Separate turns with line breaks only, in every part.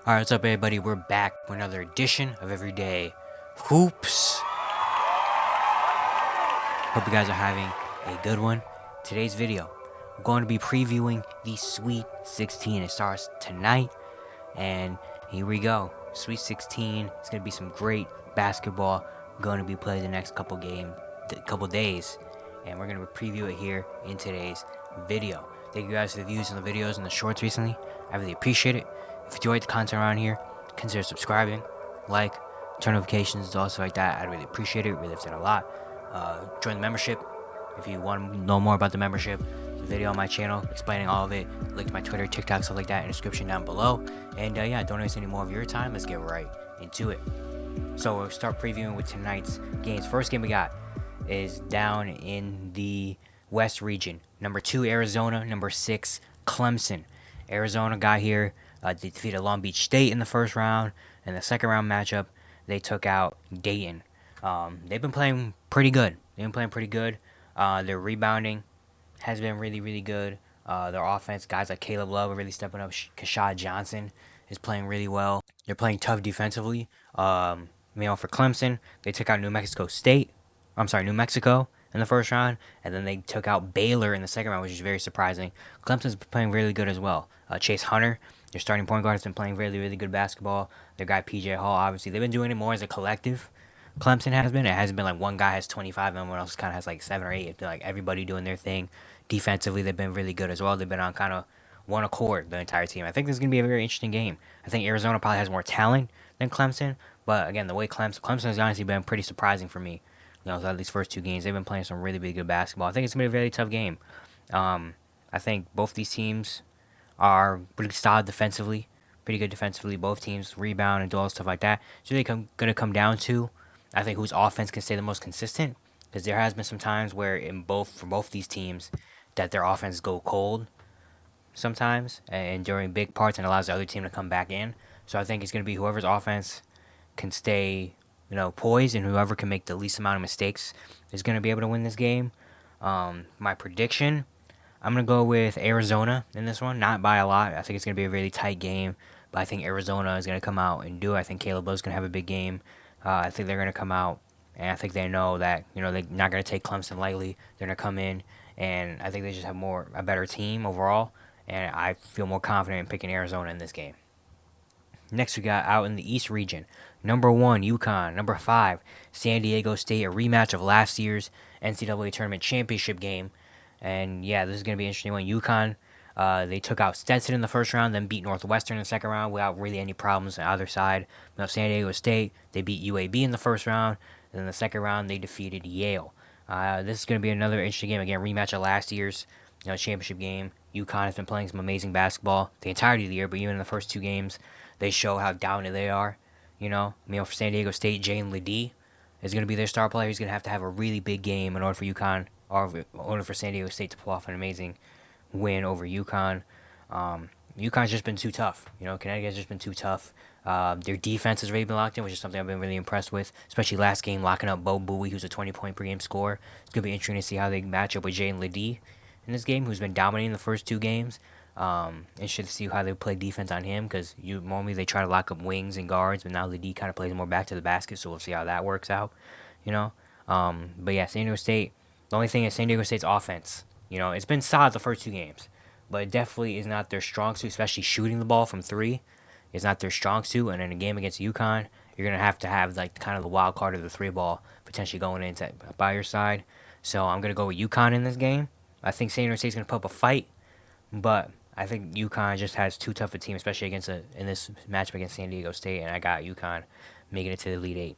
Alright, what's up everybody? We're back with another edition of Everyday Hoops. Hope you guys are having a good one. Today's video, I'm going to be previewing the Sweet 16. It starts tonight, and here we go. Sweet 16, it's going to be some great basketball going to be played the next couple days, and we're going to preview it here in today's video. Thank you guys for the views on the videos and the shorts recently. I really appreciate it. If you enjoyed the content around here, consider subscribing, like, turn notifications, all stuff like that. I'd really appreciate it. Really helps out a lot. Join the membership if you want to know more about the membership. There's a video on my channel explaining all of it. Link to my Twitter, TikTok, stuff like that in the description down below. And yeah, don't waste any more of your time. Let's get right into it. So we'll start previewing with tonight's games. First game we got is down in the West region. Number 2, Arizona. Number 6, Clemson. Arizona got here. They defeated Long Beach State in the first round. In the second round matchup, they took out Dayton. They've been playing pretty good. Their rebounding has been really, really good. Their offense, guys like Caleb Love are really stepping up. Kashad Johnson is playing really well. They're playing tough defensively. For Clemson, they took out New Mexico in the first round, and then they took out Baylor in the second round, which is very surprising. Clemson's playing really good as well. Chase Hunter, their starting point guard, has been playing really, really good basketball. Their guy PJ Hall, obviously, they've been doing it more as a collective. Clemson has been. It hasn't been like one guy has 25 and everyone else kind of has like 7 or 8. It's been like everybody doing their thing. Defensively, they've been really good as well. They've been on kind of one accord, the entire team. I think this is going to be a very interesting game. I think Arizona probably has more talent than Clemson, but again, the way Clemson has honestly been pretty surprising for me. At these first 2 games, they've been playing some really, really good basketball. I think it's going to be a very tough game. I think both these teams are pretty solid defensively, pretty good defensively. Both teams rebound and do all stuff like that. So they're going to come down to, I think, whose offense can stay the most consistent. Because there has been some times where for both these teams that their offense go cold sometimes and during big parts and allows the other team to come back in. So I think it's going to be whoever's offense can stay poised, and whoever can make the least amount of mistakes is going to be able to win this game. My prediction, I'm going to go with Arizona in this one, not by a lot. I think it's going to be a really tight game, but I think Arizona is going to come out and do it. I think Caleb Love's going to have a big game. I think they're going to come out, and I think they know that, they're not going to take Clemson lightly. They're going to come in, and I think they just have a better team overall, and I feel more confident in picking Arizona in this game. Next, we got out in the East region. Number 1, UConn. Number 5, San Diego State. A rematch of last year's NCAA Tournament Championship game. And yeah, this is going to be an interesting one. UConn, they took out Stetson in the first round, then beat Northwestern in the second round without really any problems on either side. San Diego State, they beat UAB in the first round. And in the second round, they defeated Yale. This is going to be another interesting game. Again, rematch of last year's championship game. UConn has been playing some amazing basketball the entirety of the year, but even in the first 2 games, they show how dominant they are. For San Diego State, Jane Ledee is going to be their star player. He's going to have a really big game in order for UConn, or in order for San Diego State to pull off an amazing win over UConn. UConn's just been too tough. Connecticut's just been too tough. Their defense has really been locked in, which is something I've been really impressed with, especially last game, locking up Bo Bowie, who's a 20-point per game scorer. It's going to be interesting to see how they match up with Jane Ledee in this game, who's been dominating the first 2 games. Interested to see how they play defense on him, because normally they try to lock up wings and guards, but now Ledee kind of plays more back to the basket, so we'll see how that works out. But yeah, San Diego State. The only thing is San Diego State's offense. It's been solid the first 2 games, but it definitely is not their strong suit, especially shooting the ball from 3. Is not their strong suit, and in a game against UConn, you're gonna have to have like kind of the wild card of the 3 ball potentially going into by your side. So I'm gonna go with UConn in this game. I think San Diego State's gonna put up a fight, but I think UConn just has too tough a team, especially in this matchup against San Diego State, and I got UConn making it to the Elite 8.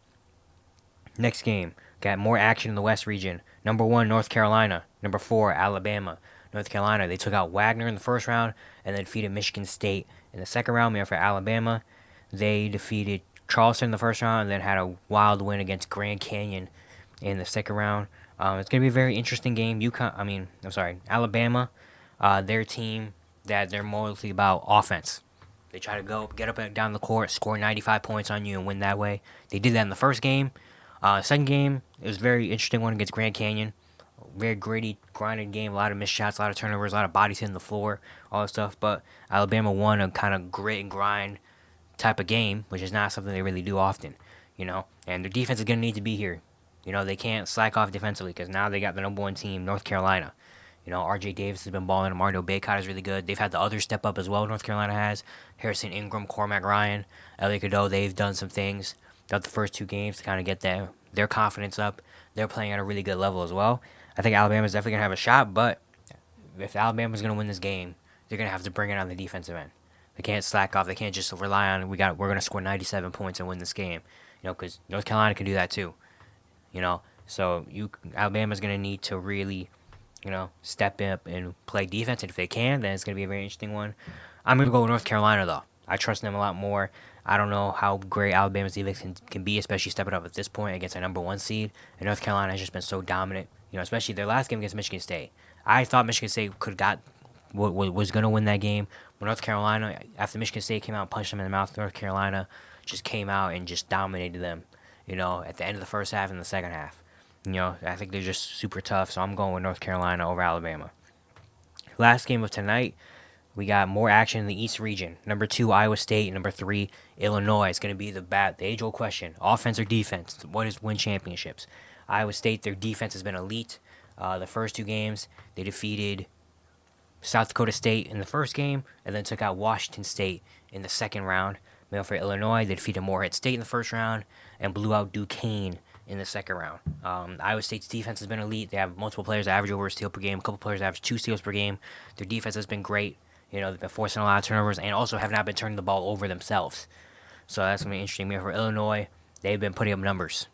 Next game, got more action in the West region. Number 1, North Carolina. Number 4, Alabama. North Carolina, they took out Wagner in the first round and then defeated Michigan State in the second round. For Alabama, they defeated Charleston in the first round and then had a wild win against Grand Canyon in the second round. It's going to be a very interesting game. Alabama, their team, that they're mostly about offense. They try to get up and down the court, score 95 points on you, and win that way. They did that in the first game. Second game, it was a very interesting one against Grand Canyon. Very gritty, grinding game. A lot of missed shots, a lot of turnovers, a lot of bodies hitting the floor, all that stuff. But Alabama won a kind of grit and grind type of game, which is not something they really do often, And their defense is going to need to be here. They can't slack off defensively because now they got the number one team, North Carolina. R.J. Davis has been balling. Mario Baycott is really good. They've had the others step up as well. North Carolina has Harrison Ingram, Cormac Ryan, Elliot Cadeau. They've done some things throughout the first two games to kind of get their confidence up. They're playing at a really good level as well. I think Alabama's definitely gonna have a shot, but if Alabama's gonna win this game, they're gonna have to bring it on the defensive end. They can't slack off. They can't just rely on we're gonna score 97 points and win this game. Because North Carolina can do that too. So Alabama's gonna need to really step up and play defense. And if they can, then it's going to be a very interesting one. I'm going to go with North Carolina, though. I trust them a lot more. I don't know how great Alabama's defense can be, especially stepping up at this point against a number one seed. And North Carolina has just been so dominant, especially their last game against Michigan State. I thought Michigan State was going to win that game. But North Carolina, after Michigan State came out and punched them in the mouth, North Carolina just came out and just dominated them, at the end of the first half and the second half. I think they're just super tough, so I'm going with North Carolina over Alabama. Last game of tonight, we got more action in the East region. Number 2, Iowa State. Number 3, Illinois. It's going to be the age-old question. Offense or defense? What is win championships? Iowa State, their defense has been elite. The first two games, they defeated South Dakota State in the first game and then took out Washington State in the second round. For Illinois, they defeated Morehead State in the first round and blew out Duquesne in the second round. Iowa State's defense has been elite. They have multiple players that average over a steal per game. A couple players that average 2 steals per game. Their defense has been great. They've been forcing a lot of turnovers and also have not been turning the ball over themselves. So that's going to be interesting. For Illinois, they've been putting up numbers.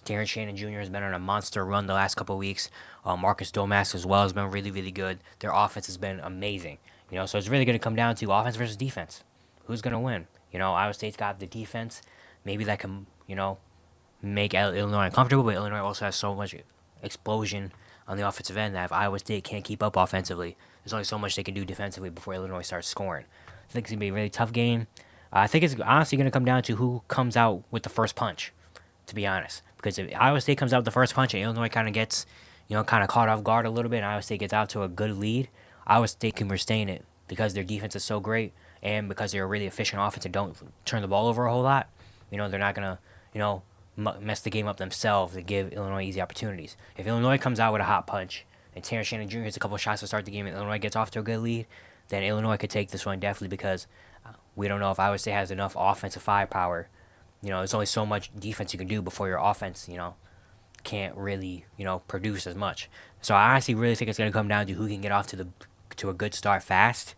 Terrence Shannon Jr. has been on a monster run the last couple of weeks. Marcus Domask as well has been really, really good. Their offense has been amazing. So it's really going to come down to offense versus defense. Who's going to win? Iowa State's got the defense. Maybe that can, make Illinois uncomfortable, but Illinois also has so much explosion on the offensive end that if Iowa State can't keep up offensively, there's only so much they can do defensively before Illinois starts scoring. I think it's going to be a really tough game. I think it's honestly going to come down to who comes out with the first punch, to be honest. Because if Iowa State comes out with the first punch and Illinois kind of gets, kind of caught off guard a little bit and Iowa State gets out to a good lead, Iowa State can sustain it because their defense is so great and because they're a really efficient offense and don't turn the ball over a whole lot. They're not going to, mess the game up themselves and give Illinois easy opportunities. If Illinois comes out with a hot punch and Terrence Shannon Jr. hits a couple shots to start the game and Illinois gets off to a good lead, then Illinois could take this one definitely because we don't know if Iowa State has enough offensive firepower. There's only so much defense you can do before your offense, can't really, produce as much. So I honestly really think it's going to come down to who can get off to a good start fast.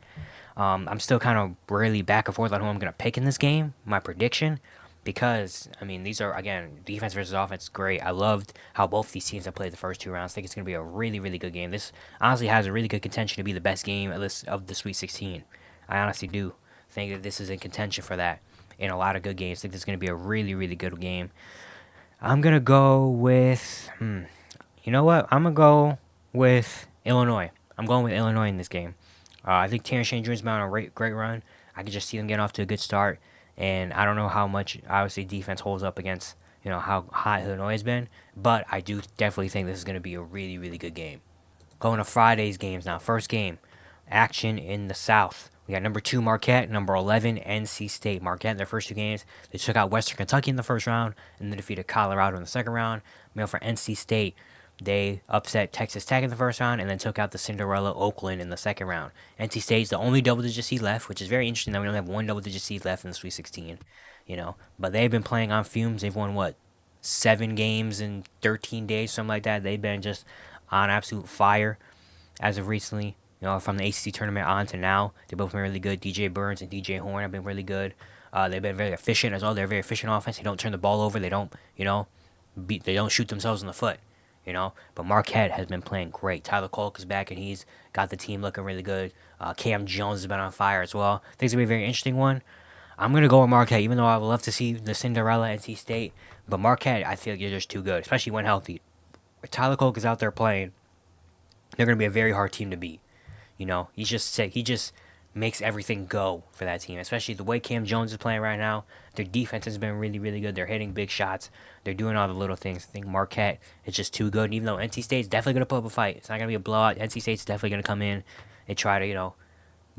I'm still kind of really back and forth on who I'm going to pick in this game, my prediction. Because, these are, again, defense versus offense, great. I loved how both these teams have played the first two rounds. I think it's going to be a really, really good game. This honestly has a really good contention to be the best game of the Sweet 16. I honestly do think that this is in contention for that in a lot of good games. I think this is going to be a really, really good game. I'm going to go with, you know what? I'm going to go with Illinois. I'm going with Illinois in this game. I think Terrence Shannon Jr.'s been on a great run. I can just see them getting off to a good start. And I don't know how much, obviously, defense holds up against, how hot Illinois has been. But I do definitely think this is going to be a really, really good game. Going to Friday's games now. First game, action in the South. We got number 2 Marquette, number 11 NC State. Marquette in their first two games, they took out Western Kentucky in the first round and then defeated Colorado in the second round. For NC State, they upset Texas Tech in the first round and then took out the Cinderella Oakland in the second round. NC State's the only double-digit seed left, which is very interesting that we only have one double-digit seed left in the Sweet 16. But they've been playing on fumes. They've won, 7 games in 13 days, something like that. They've been just on absolute fire as of recently. From the ACC tournament on to now, they've both been really good. DJ Burns and DJ Horn have been really good. They've been very efficient as well. They're very efficient offense. They don't turn the ball over. They don't, they don't shoot themselves in the foot. But Marquette has been playing great. Tyler Kolk is back, and he's got the team looking really good. Cam Jones has been on fire as well. I think it's going to be a very interesting one. I'm going to go with Marquette, even though I would love to see the Cinderella NC State. But Marquette, I feel like you're just too good, especially when healthy. If Tyler Kolk is out there playing, they're going to be a very hard team to beat. He just makes everything go for that team, especially the way Cam Jones is playing right now. Their defense has been really, really good. They're hitting big shots. They're doing all the little things. I think Marquette is just too good. And even though NC State's definitely going to put up a fight, it's not going to be a blowout. NC State's definitely going to come in and try to,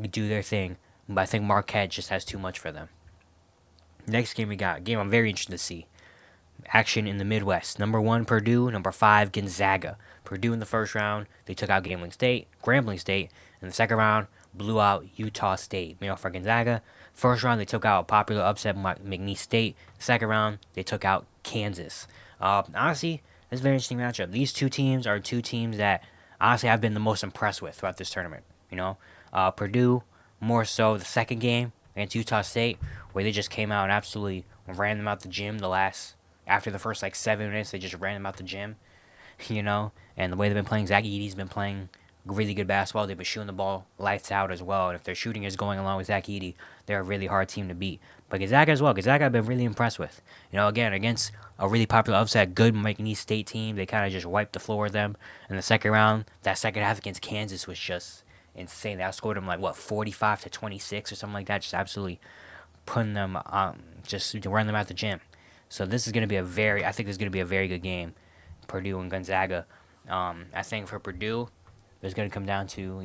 do their thing. But I think Marquette just has too much for them. Next game we got a game I'm very interested to see. Action in the Midwest. Number 1 Purdue, number 5 Gonzaga. Purdue in the first round, they took out Grambling State. In the second round, blew out Utah State. Meanwhile for Gonzaga, first round they took out a popular upset McNeese State. Second round they took out Kansas. Honestly, this is a very interesting matchup. These two teams are two teams that honestly I've been the most impressed with throughout this tournament. Purdue more so the second game against Utah State, where they just came out and absolutely ran them out the gym. After the first like 7 minutes, they just ran them out the gym. And the way they've been playing, Zach Edey's been playing really good basketball. They've been shooting the ball lights out as well. And if their shooting is going along with Zach Edey, they're a really hard team to beat. But Gonzaga as well. Gonzaga I've been really impressed with. Again, against a really popular upset, good McNeese State team, they kind of just wiped the floor with them. In the second round, that second half against Kansas was just insane. They outscored them 45-26 or something like that. Just absolutely putting them, just running them out the gym. So this is going to be I think this is going to be a very good game, Purdue and Gonzaga. I think for Purdue, it's going to come down to,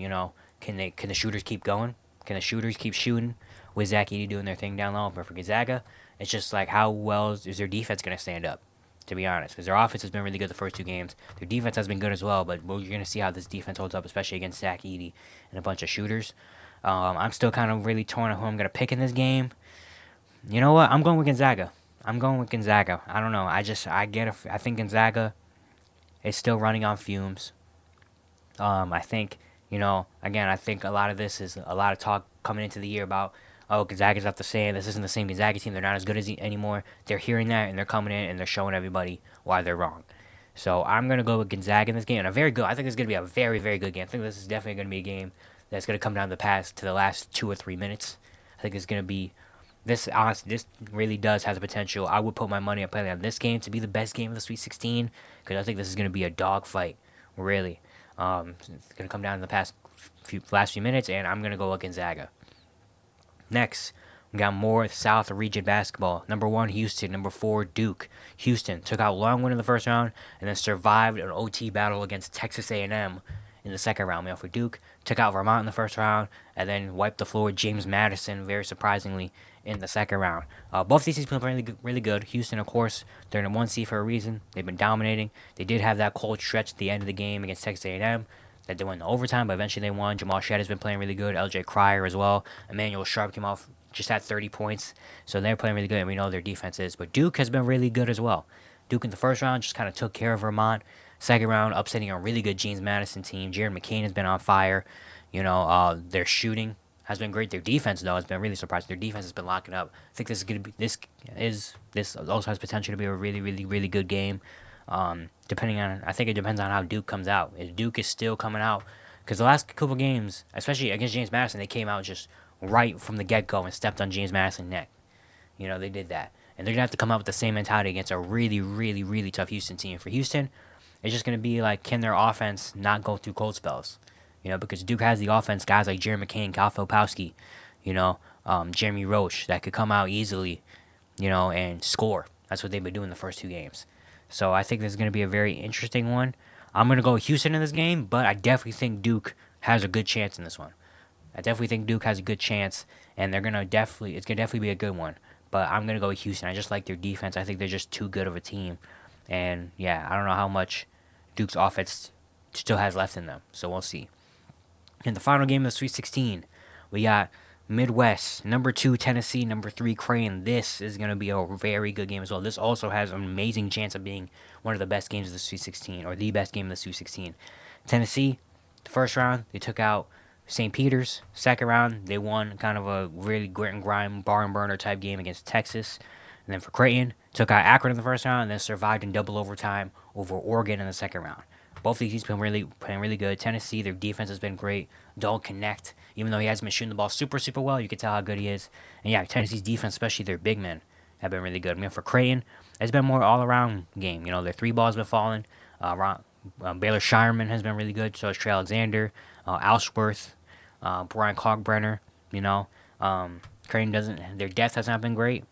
can the shooters keep going? Can the shooters keep shooting with Zach Edey doing their thing down low? But for Gonzaga, it's just like how well is their defense going to stand up, to be honest. Because their offense has been really good the first two games. Their defense has been good as well, but you're going to see how this defense holds up, especially against Zach Edey and a bunch of shooters. I'm still kind of really torn on who I'm going to pick in this game. You know what? I'm going with Gonzaga. I don't know. I think Gonzaga is still running on fumes. I think, again, I think a lot of this is a lot of talk coming into the year about, Gonzaga's not the same. This isn't the same Gonzaga team. They're not as good anymore. They're hearing that, and they're coming in, and they're showing everybody why they're wrong. So I'm going to go with Gonzaga in this game. And I think it's going to be a very, very good game. I think this is definitely going to be a game that's going to come down to the last 2 or 3 minutes. I think it's going to be this really does have the potential. I would put my money on this game to be the best game of the Sweet 16 because I think this is going to be a dogfight, really. It's going to come down to the last few minutes, and I'm going to go with Gonzaga. Next, we got more South region basketball. Number 1, Houston. Number 4, Duke. Houston took out Longwood in the first round and then survived an OT battle against Texas A&M in the second round. For Duke, took out Vermont in the first round and then wiped the floor with James Madison, very surprisingly, in the second round. Both these teams playing really good. Houston, of course, they're in the 1 seed for a reason. They've been dominating. They did have that cold stretch at the end of the game against Texas A&M that they went to overtime, but eventually they won. Jamal Shead has been playing really good. LJ Cryer as well. Emmanuel Sharp came off, just had 30 points. So they're playing really good, and we know their defense is. But Duke has been really good as well. Duke in the first round just kind of took care of Vermont. Second round, upsetting a really good James Madison team. Jared McCain has been on fire. Their shooting has been great. Their defense, though, has been really surprising. Their defense has been locking up. I think this also has potential to be a really, really, really good game. I think it depends on how Duke comes out. If Duke is still coming out, because the last couple games, especially against James Madison, they came out just right from the get-go and stepped on James Madison's neck. They did that. And they're going to have to come out with the same mentality against a really, really, really tough Houston team. For Houston, it's just going to be like, can their offense not go through cold spells? Because Duke has the offense, guys like Jared McCain, Kyle Filipowski, Jeremy Roach, that could come out easily, and score. That's what they've been doing the first 2 games. So I think this is going to be a very interesting one. I'm going to go with Houston in this game, but I definitely think Duke has a good chance in this one. I definitely think Duke has a good chance, and it's going to definitely be a good one. But I'm going to go with Houston. I just like their defense. I think they're just too good of a team. And, yeah, I don't know how much Duke's offense still has left in them. So we'll see. In the final game of the Sweet 16, we got Midwest, number 2 Tennessee, number 3 Creighton. This is going to be a very good game as well. This also has an amazing chance of being one of the best games of the Sweet 16, or the best game of the Sweet 16. Tennessee, the first round, they took out St. Peter's. Second round, they won kind of a really grit and grime, barn burner type game against Texas. And then for Creighton, took out Akron in the first round and then survived in double overtime over Oregon in the second round. Both of these teams playing really good. Tennessee, their defense has been great. Don't connect. Even though he hasn't been shooting the ball super, super well, you can tell how good he is. And yeah, Tennessee's defense, especially their big men, have been really good. For Creighton, it's been more all-around game. Their 3 balls have been falling. Baylor Shireman has been really good. So has Trey Alexander, Alsworth, Brian Kalkbrenner. Creighton their depth has not been great,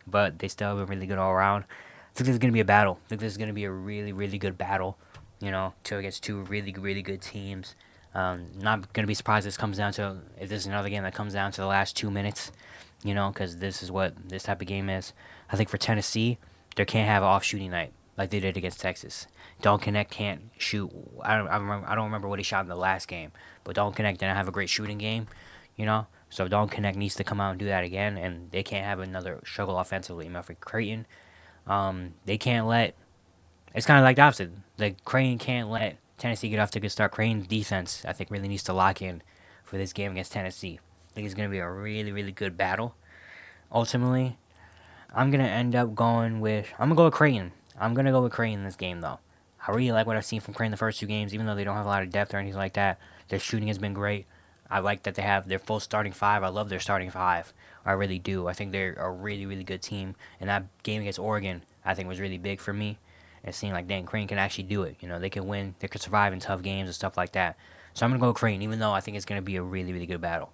but they still have been really good all around. I think this is going to be a battle. I think this is going to be a really, really good battle, against 2 really, really good teams. Not going to be surprised if this is another game that comes down to the last 2 minutes. you know, because this is what this type of game is. I think for Tennessee, they can't have an off shooting night like they did against Texas. Dalton Connect can't shoot. I don't remember what he shot in the last game, but Dalton Connect didn't have a great shooting game, you know. So Dalton Connect needs to come out and do that again, and they can't have another struggle offensively. Melford Creighton, they can't let. It's kind of like the opposite. Like Creighton can't let Tennessee get off to a good start. Creighton's defense, I think, really needs to lock in for this game against Tennessee. I think it's gonna be a really, really good battle. Ultimately, I'm gonna end up going with I'm gonna go with Creighton. I'm gonna go with Creighton in this game though. I really like what I've seen from Creighton the first two games, even though they don't have a lot of depth or anything like that. Their shooting has been great. I like that they have their full starting five. I love their starting five. I really do. I think they're a really, really good team. And that game against Oregon, I think, was really big for me. It seemed like, dang, Creighton can actually do it. You know, they can win. They could survive in tough games and stuff like that. So I'm gonna go with Creighton, even though I think it's gonna be a really, really good battle.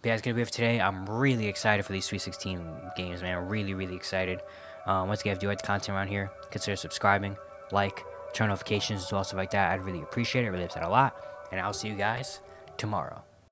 But yeah, it's gonna be it for today. I'm really excited for these Sweet 16 games, man. I'm really, really excited. Once again, if you like the content around here, consider subscribing, like, turn notifications, do all stuff like that. I'd really appreciate it. It really helps out a lot. And I'll see you guys tomorrow.